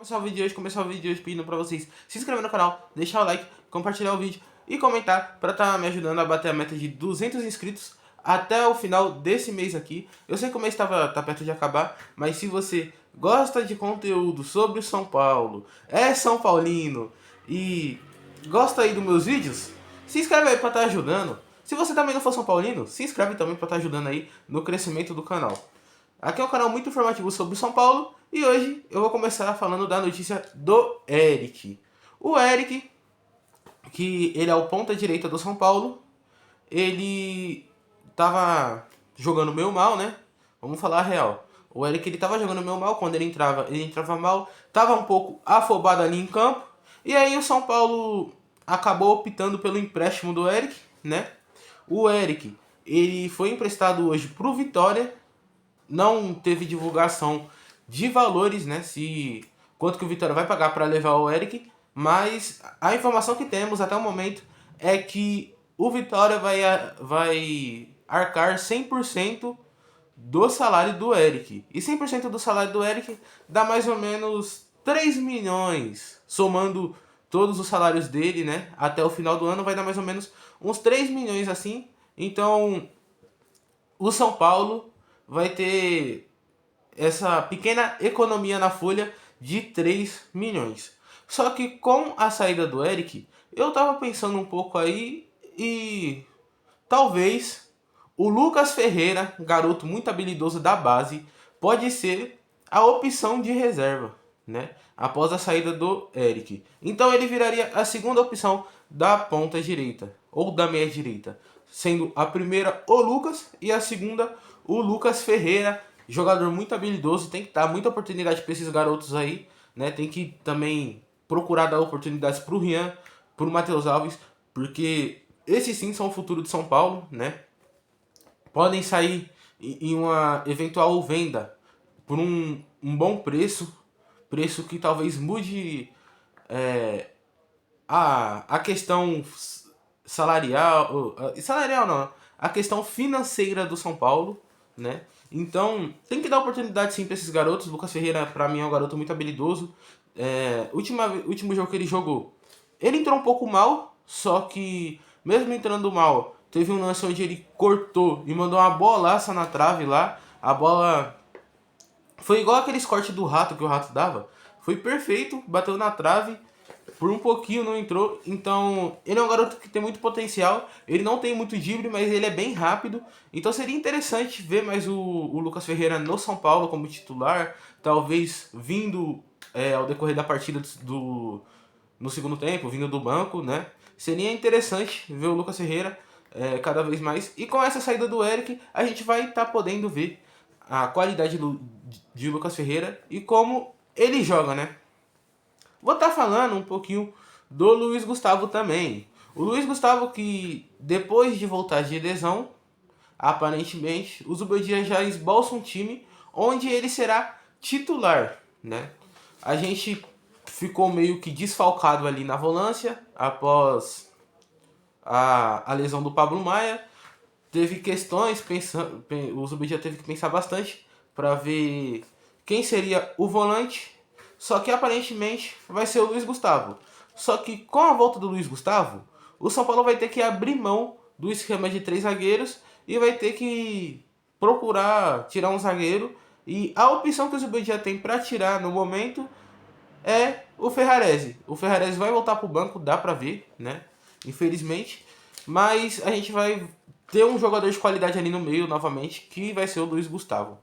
Começar o vídeo de hoje pedindo pra vocês se inscrever no canal, deixar o like, compartilhar o vídeo e comentar pra estar me ajudando a bater a meta de 200 inscritos até o final desse mês aqui. Eu sei que o mês tá perto de acabar, mas se você gosta de conteúdo sobre o São Paulo, é São Paulino e gosta aí dos meus vídeos, se inscreve aí pra estar ajudando. Se você também não for São Paulino, se inscreve também pra estar ajudando aí no crescimento do canal. Aqui é um canal muito informativo sobre São Paulo e hoje eu vou começar falando da notícia do Eric. O Eric, que ele é o ponta direita do São Paulo, ele tava jogando meio mal, né? Vamos falar a real. O Eric ele tava jogando meio mal, quando ele entrava mal, tava um pouco afobado ali em campo. E aí o São Paulo acabou optando pelo empréstimo do Eric, né? O Eric, ele foi emprestado hoje pro Vitória. Não teve divulgação de valores, né? Se quanto que o Vitória vai pagar para levar o Eric, mas a informação que temos até o momento é que o Vitória vai arcar 100% do salário do Eric. E 100% do salário do Eric dá mais ou menos 3 milhões, somando todos os salários dele, né? Até o final do ano vai dar mais ou menos uns 3 milhões assim. Então, o São Paulo vai ter essa pequena economia na folha de 3 milhões. Só que com a saída do Eric, eu tava pensando um pouco aí e talvez o Lucas Ferreira, garoto muito habilidoso da base, pode ser a opção de reserva, né? Após a saída do Eric. Então ele viraria a segunda opção da ponta direita ou da meia direita, sendo a primeira o Lucas e a segunda o Lucas Ferreira, jogador muito habilidoso. Tem que dar muita oportunidade para esses garotos aí, né? Tem que também procurar dar oportunidades para o Rian, para o Matheus Alves, porque esses sim são o futuro de São Paulo, né? Podem sair em uma eventual venda por um bom preço que talvez mude a questão salarial, salarial não, a questão financeira do São Paulo, né? Então tem que dar oportunidade sim para esses garotos. Lucas Ferreira para mim é um garoto muito habilidoso. Último jogo que ele jogou, ele entrou um pouco mal, só que mesmo entrando mal, teve um lance onde ele cortou e mandou uma bolaça na trave lá. A bola foi igual aqueles cortes do Rato que o Rato dava. Foi perfeito, bateu na trave, por um pouquinho não entrou. Então, ele é um garoto que tem muito potencial. Ele não tem muito drible, mas ele é bem rápido. Então seria interessante ver mais o Lucas Ferreira no São Paulo como titular. Talvez vindo ao decorrer da partida no segundo tempo, vindo do banco, né? Seria interessante ver o Lucas Ferreira cada vez mais. E com essa saída do Eric, a gente vai estar podendo ver a qualidade de Lucas Ferreira e como ele joga, né? Vou estar falando um pouquinho do Luiz Gustavo também. O Luiz Gustavo que depois de voltar de lesão, aparentemente, o Zubeldia já esboça um time onde ele será titular, né? A gente ficou meio que desfalcado ali na volância após a lesão do Pablo Maia. Teve questões, o Zubeldia teve que pensar bastante para ver quem seria o volante. Só que aparentemente vai ser o Luiz Gustavo. Só que com a volta do Luiz Gustavo, o São Paulo vai ter que abrir mão do esquema de 3 zagueiros e vai ter que procurar tirar um zagueiro. E a opção que o Zubeldia tem para tirar no momento é o Ferrarese. O Ferrarese vai voltar para o banco, dá para ver, né? Infelizmente. Mas a gente vai ter um jogador de qualidade ali no meio novamente, que vai ser o Luiz Gustavo,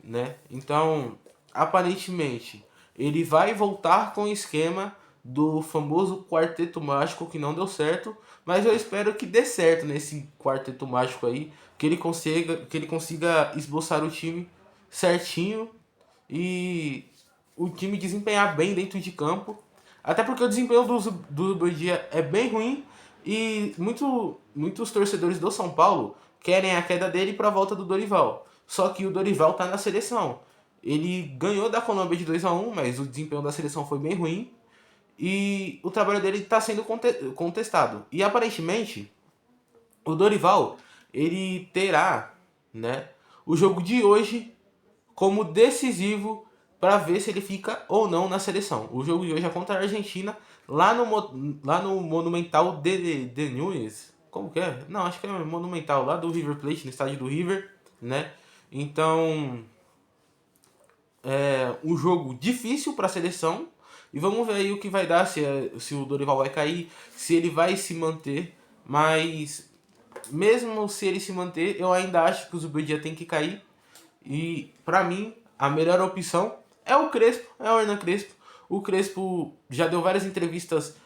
né? Então, aparentemente, ele vai voltar com o esquema do famoso quarteto mágico que não deu certo, mas eu espero que dê certo nesse quarteto mágico aí, que ele consiga esboçar o time certinho e o time desempenhar bem dentro de campo. Até porque o desempenho do Bodia é bem ruim e muitos torcedores do São Paulo querem a queda dele para a volta do Dorival. Só que o Dorival tá na seleção. Ele ganhou da Colômbia de 2-1, mas o desempenho da seleção foi bem ruim. E o trabalho dele está sendo contestado. E aparentemente, o Dorival, ele terá, né, o jogo de hoje como decisivo para ver se ele fica ou não na seleção. O jogo de hoje é contra a Argentina, lá no Monumental de Nunes. Como que é? Não, acho que é Monumental, lá do River Plate, no estádio do River, né? Então, é um jogo difícil para a seleção. E vamos ver aí o que vai dar, se o Dorival vai cair, se ele vai se manter. Mas, mesmo se ele se manter, eu ainda acho que o Zubeldia tem que cair. E, para mim, a melhor opção é o Crespo, é o Hernan Crespo. O Crespo já deu várias entrevistas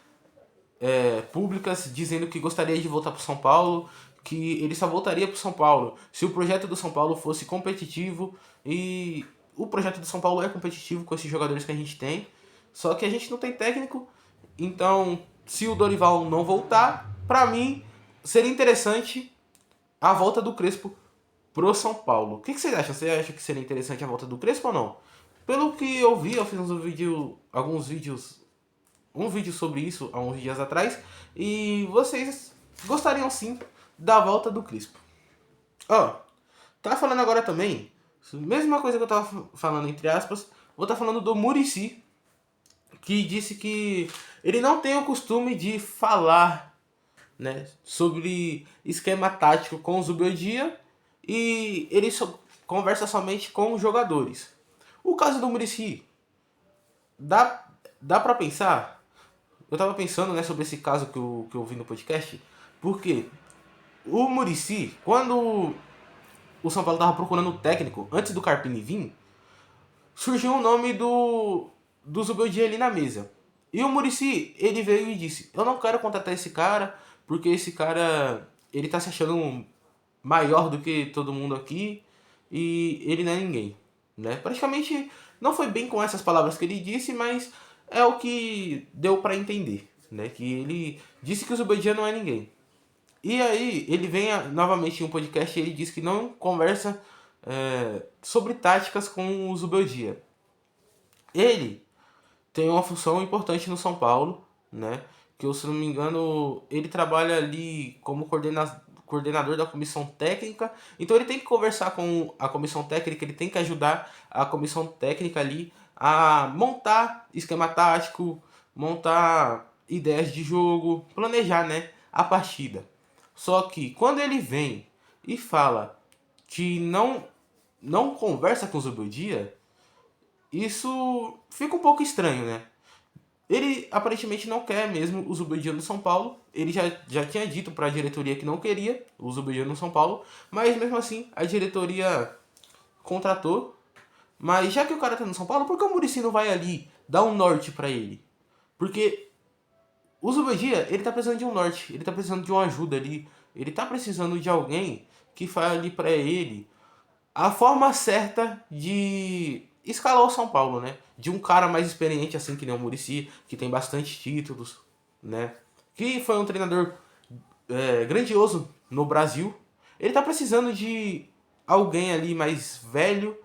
públicas dizendo que gostaria de voltar para o São Paulo, que ele só voltaria para o São Paulo se o projeto do São Paulo fosse competitivo. E o projeto do São Paulo é competitivo com esses jogadores que a gente tem, só que a gente não tem técnico. Então, se o Dorival não voltar, para mim seria interessante a volta do Crespo pro São Paulo. O que vocês acham? Você acha que seria interessante a volta do Crespo ou não? Pelo que eu vi, eu fiz um vídeo sobre isso há uns dias atrás, e vocês gostariam sim da volta do Crespo. Ó, tá falando agora também, mesma coisa que eu tava falando entre aspas, vou estar falando do Muricy, que disse que ele não tem o costume de falar, né, sobre esquema tático com o Zubeldia, e ele conversa somente com os jogadores. O caso do Muricy, dá pra pensar? Eu tava pensando, né, sobre esse caso que eu vi no podcast, porque o Muricy, quando o São Paulo tava procurando um técnico, antes do Carpini vir, surgiu o nome do Zubeldia ali na mesa. E o Muricy, ele veio e disse, eu não quero contratar esse cara, porque esse cara, ele tá se achando maior do que todo mundo aqui, e ele não é ninguém, né? Praticamente, não foi bem com essas palavras que ele disse, mas é o que deu pra entender, né? Que ele disse que o Zubeldia não é ninguém. E aí, ele vem novamente em um podcast e ele diz que não conversa sobre táticas com o Zubeldia. Ele tem uma função importante no São Paulo, né? Que eu, se não me engano, ele trabalha ali como coordenador da comissão técnica. Então ele tem que conversar com a comissão técnica, ele tem que ajudar a comissão técnica ali a montar esquema tático, montar ideias de jogo, planejar, né, a partida. Só que quando ele vem e fala que não conversa com o Zubeldia, isso fica um pouco estranho, né? Ele aparentemente não quer mesmo o Zubeldia no São Paulo. Ele já tinha dito para a diretoria que não queria o Zubeldia no São Paulo, mas mesmo assim a diretoria contratou. Mas já que o cara tá no São Paulo, por que o Muricy não vai ali dar um norte para ele? Porque o Zubeldia, ele tá precisando de um norte, ele tá precisando de uma ajuda ali, ele tá precisando de alguém que fale ali para ele a forma certa de escalar o São Paulo, né? De um cara mais experiente, assim, que nem o Muricy, que tem bastante títulos, né? Que foi um treinador grandioso no Brasil. Ele tá precisando de alguém ali mais velho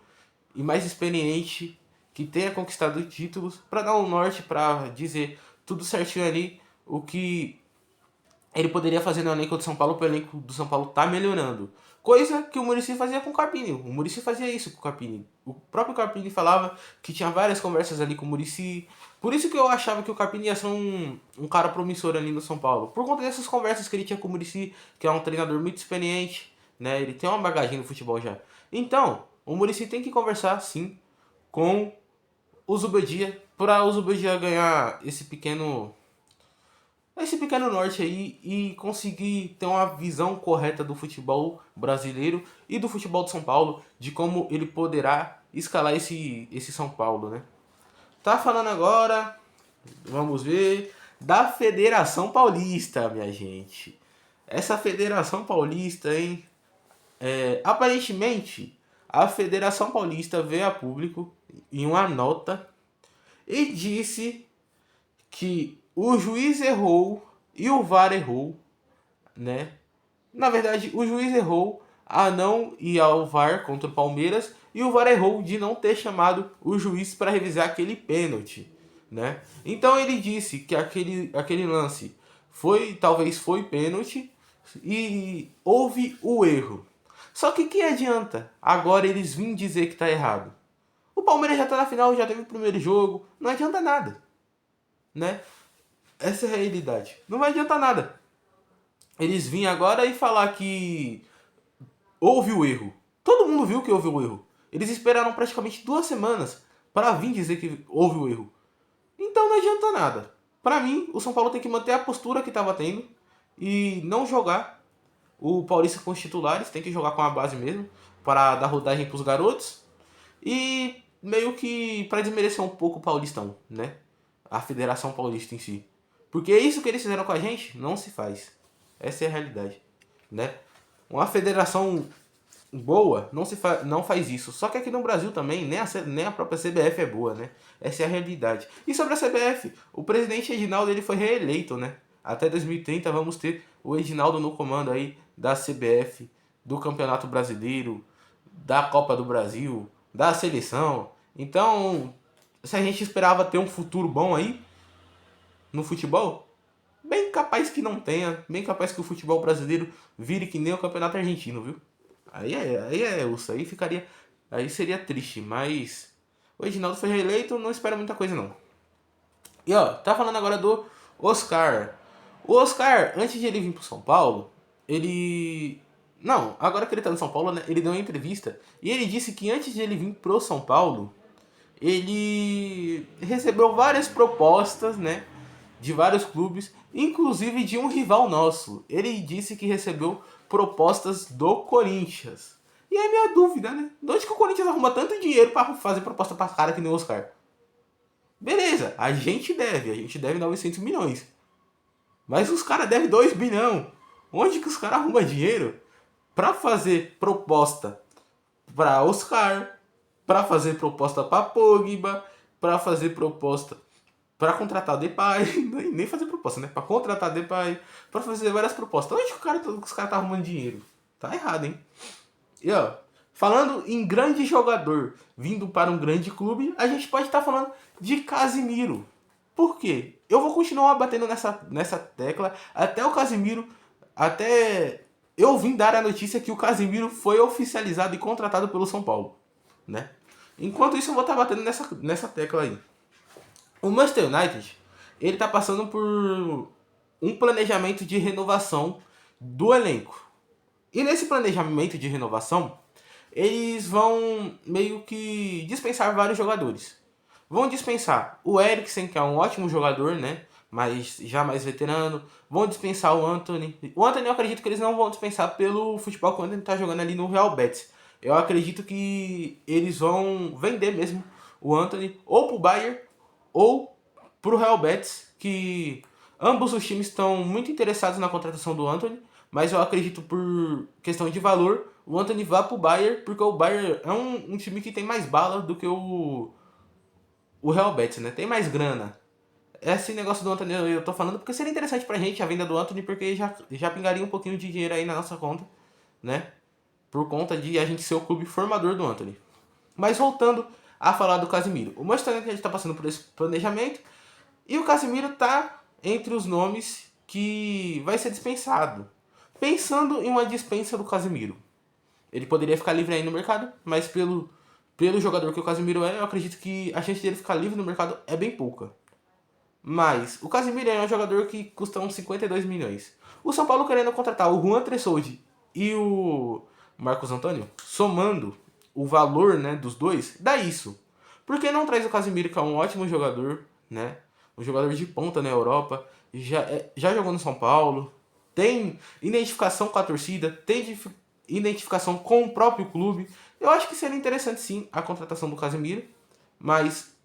e mais experiente, que tenha conquistado títulos, para dar um norte, para dizer tudo certinho ali, o que ele poderia fazer no elenco do São Paulo, para o elenco do São Paulo tá melhorando. Coisa que o Muricy fazia com o Carpini. O Muricy fazia isso com o Carpini. O próprio Carpini falava que tinha várias conversas ali com o Muricy. Por isso que eu achava que o Carpini ia ser um cara promissor ali no São Paulo. Por conta dessas conversas que ele tinha com o Muricy, que é um treinador muito experiente, né? Ele tem uma bagagem no futebol já. Então, o Muricy tem que conversar, sim, com o Zubeldia, para o Zubeldia ganhar esse pequeno norte aí e conseguir ter uma visão correta do futebol brasileiro e do futebol de São Paulo, de como ele poderá escalar esse São Paulo, né? Tá falando agora, vamos ver, da Federação Paulista, minha gente. Essa Federação Paulista, hein? Aparentemente, a Federação Paulista veio a público em uma nota e disse que o juiz errou e o VAR errou, né? Na verdade, o juiz errou a não ir ao VAR contra o Palmeiras e o VAR errou de não ter chamado o juiz para revisar aquele pênalti, né? Então ele disse que aquele lance talvez foi pênalti e houve o erro. Só que adianta agora eles virem dizer que tá errado? O Palmeiras já tá na final, já teve o primeiro jogo, não adianta nada, né? Essa é a realidade. Não vai adiantar nada. Eles virem agora e falar que houve o erro. Todo mundo viu que houve o erro. Eles esperaram praticamente 2 semanas para vir dizer que houve o erro. Então não adianta nada. Para mim, o São Paulo tem que manter a postura que estava tendo e não jogar o Paulista com os titulares, tem que jogar com a base mesmo, para dar rodagem para os garotos e meio que para desmerecer um pouco o Paulistão, né? A Federação Paulista em si. Porque isso que eles fizeram com a gente não se faz. Essa é a realidade, né? Uma federação boa não faz isso. Só que aqui no Brasil também, nem a própria CBF é boa, né? Essa é a realidade. E sobre a CBF, o presidente Edinaldo ele foi reeleito, né? Até 2030 vamos ter o Edinaldo no comando aí da CBF, do Campeonato Brasileiro, da Copa do Brasil, da seleção. Então, se a gente esperava ter um futuro bom aí no futebol, bem capaz que não tenha, bem capaz que o futebol brasileiro vire que nem o Campeonato Argentino, viu? Aí é osso, aí ficaria. Aí seria triste, mas o Edinaldo foi reeleito, não espera muita coisa não. E ó, tá falando agora do Oscar. O Oscar, antes de ele vir pro São Paulo, ele. Não, agora que ele tá no São Paulo, né, ele deu uma entrevista e ele disse que antes de ele vir pro São Paulo, ele recebeu várias propostas, né, de vários clubes, inclusive de um rival nosso. Ele disse que recebeu propostas do Corinthians. E aí minha dúvida, né? De onde que o Corinthians arruma tanto dinheiro para fazer proposta para cara que nem o Oscar? Beleza, a gente deve 900 milhões. Mas os caras devem 2 bilhão. Onde que os caras arrumam dinheiro para fazer proposta para Oscar, para fazer proposta para Pogba, para fazer proposta para contratar Depay, nem fazer proposta, né? Para contratar Depay, para fazer várias propostas. Onde que os caras tá arrumando dinheiro? Tá errado, hein? E ó, falando em grande jogador vindo para um grande clube, a gente pode estar falando de Casimiro. Por quê? Eu vou continuar batendo nessa tecla até o Casimiro, até eu vim dar a notícia que o Casimiro foi oficializado e contratado pelo São Paulo, né? Enquanto isso eu vou estar batendo nessa tecla aí. O Manchester United, ele tá passando por um planejamento de renovação do elenco. E nesse planejamento de renovação, eles vão meio que dispensar vários jogadores. Vão dispensar o Eriksen, que é um ótimo jogador, né? Mas já mais veterano. Vão dispensar o Antony. O Antony eu acredito que eles não vão dispensar pelo futebol que o Antony tá jogando ali no Real Betis. Eu acredito que eles vão vender mesmo o Antony ou pro Bayern ou pro Real Betis, que ambos os times estão muito interessados na contratação do Antony, mas eu acredito por questão de valor, o Antony vá pro Bayern, porque o Bayern é um time que tem mais bala do que o Real Betis, né? Tem mais grana. Esse negócio do Antony eu tô falando porque seria interessante pra gente a venda do Antony, porque já pingaria um pouquinho de dinheiro aí na nossa conta, né? Por conta de a gente ser o clube formador do Antony. Mas voltando a falar do Casemiro. O Manchester United está passando por esse planejamento e o Casemiro está entre os nomes que vai ser dispensado. Pensando em uma dispensa do Casemiro. Ele poderia ficar livre aí no mercado, mas pelo jogador que o Casemiro é, eu acredito que a chance dele ficar livre no mercado é bem pouca. Mas o Casemiro é um jogador que custa uns 52 milhões. O São Paulo querendo contratar o Juan Tressoldi e o Marcos Antônio, somando o valor, né, dos dois, dá isso. Por que não traz o Casemiro, que é um ótimo jogador, né? Um jogador de ponta na Europa, já jogou no São Paulo, tem identificação com a torcida, tem identificação com o próprio clube. Eu acho que seria interessante sim a contratação do Casemiro, mas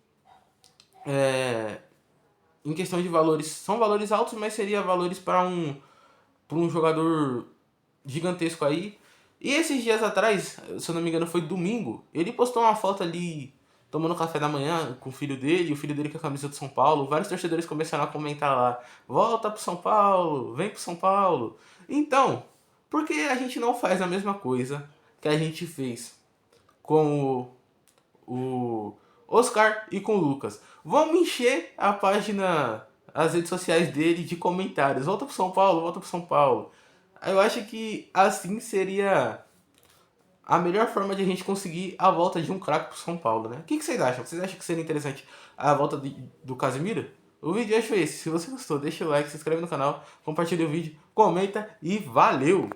em questão de valores, são valores altos, mas seria valores para um jogador gigantesco aí. E esses dias atrás, se eu não me engano foi domingo, ele postou uma foto ali tomando café da manhã com o filho dele com a camisa do São Paulo. Vários torcedores começaram a comentar lá: volta pro São Paulo, vem pro São Paulo. Então, por que a gente não faz a mesma coisa que a gente fez com o Oscar e com o Lucas? Vamos encher a página, as redes sociais dele de comentários: volta pro São Paulo, volta pro São Paulo. Eu acho que assim seria a melhor forma de a gente conseguir a volta de um craque pro São Paulo, né? O que vocês acham? Vocês acham que seria interessante a volta do Casemiro? O vídeo de hoje foi esse. Se você gostou, deixa o like, se inscreve no canal, compartilha o vídeo, comenta e valeu!